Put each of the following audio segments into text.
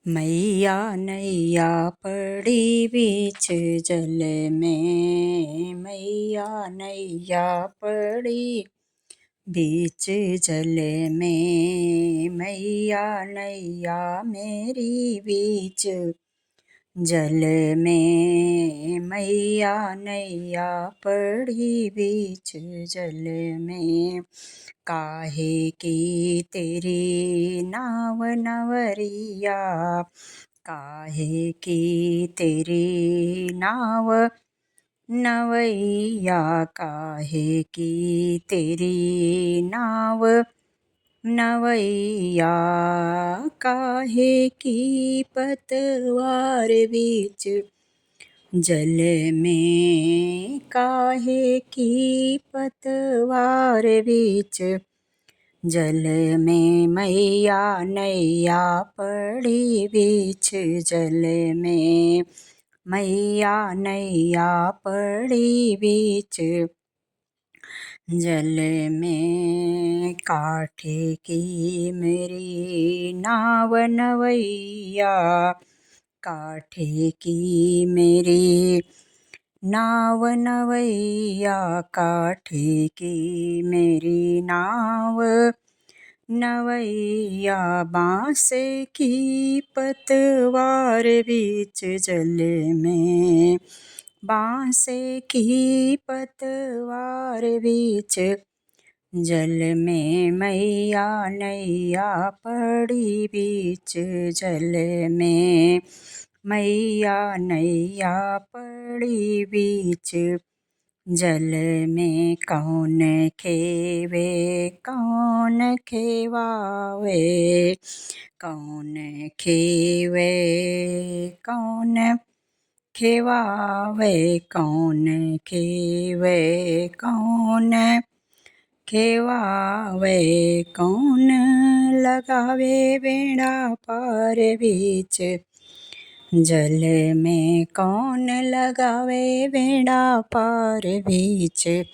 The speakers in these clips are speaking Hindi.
मैया नैया पड़ी बीच जल में, मैया नैया पड़ी बीच जल में, मैया नैया मेरी बीच जल में, मैया नैया पड़ी बीच जल में। काहे की तेरी नाव नवरिया, काहे की तेरी नाव नवैया, काहे की तेरी नाव नवैया, काहे की पतवार बीच जल में, काहे की पतवार बीच जल में, मैया नैया पड़ी बीच जल में, मैया नैया पड़ी बीच जल में। काठे की मेरी नाव नवैया, काठे की मेरी नाव नवैया, काठे की मेरी नाव नवैया, बाँस की पतवार बीच जल में, बाँस की पतवार बीच जल में, मैया नैया पड़ी बीच जल में, मैया नैया पड़ी बीच जल में। कौन खेवे कौन खेवावे, कौन खेवे कौन खेवावे, कौन खेवे कौन खेवावे, कौन लगावे बेड़ा पार बीच जल में, कौन लगावे बेड़ा पार बीच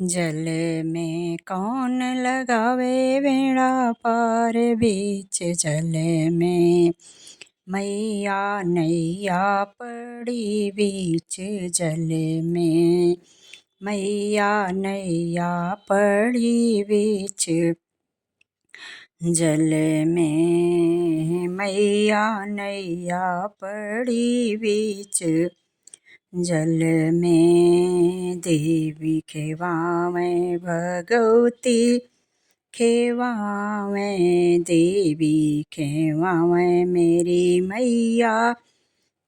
जल में, कौन लगावे बेड़ा पार बीच जल में। मैया नैया पड़ी बीच जल में, मैया नैया पड़ी बीच जल में, मैया नैया पड़ी बीच जल में। देवी खेवावें भगवती खेवावें, देवी खेवावें मेरी मैया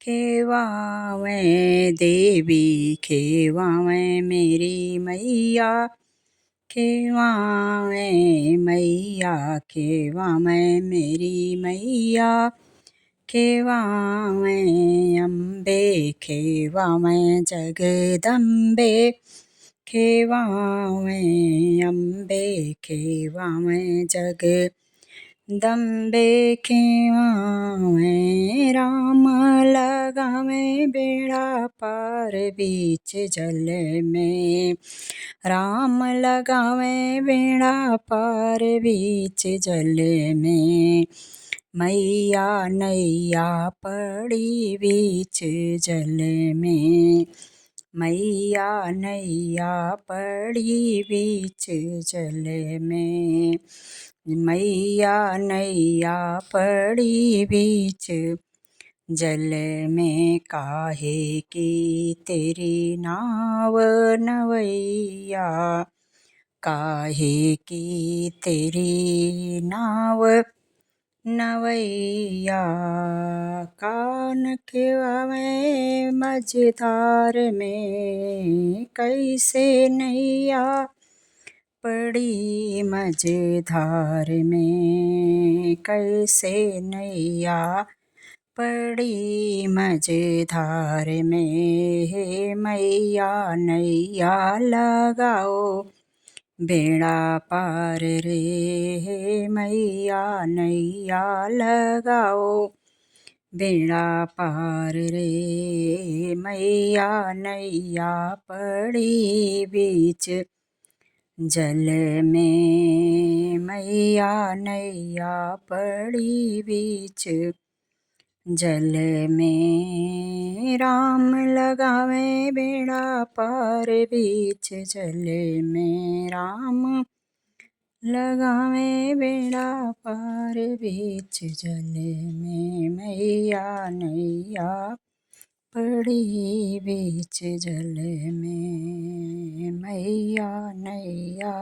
खेवावें, देवी खेवावें मेरी मैया खेवावें, मैया खेवावें मेरी मैया खेवावें, अम्बे खेवावें जगदम्बे खेवावें, अम्बे खेवावें जगदम्बे खेवावें, राम लगावें बेड़ा पार बीच जल में, राम लगावें बेड़ा पार बीच जल में। मैया नैया पड़ी बीच जल में, मैया नैया पड़ी बीच जल में, मैया नैया पड़ी बीच जल में। काहे की तेरी नाव नवैया, काहे की तेरी नाव नवैया, कान खेवावें मझधार में, कैसे नैया पड़ी मझधार में, कैसे नैया पड़ी मझधार में। हे मैया नैया लगाओ बेड़ा पार रे, हे मैया नैया लगाओ बेड़ा पार रे, मैया नैया पड़ी बीच जल में, मैया नैया पड़ी बीच जल में राम लगावे बेड़ा पार बीच जल में राम लगावे बेड़ा पार बीच जल में मैया नैया पड़ी बीच जल में मैया नैया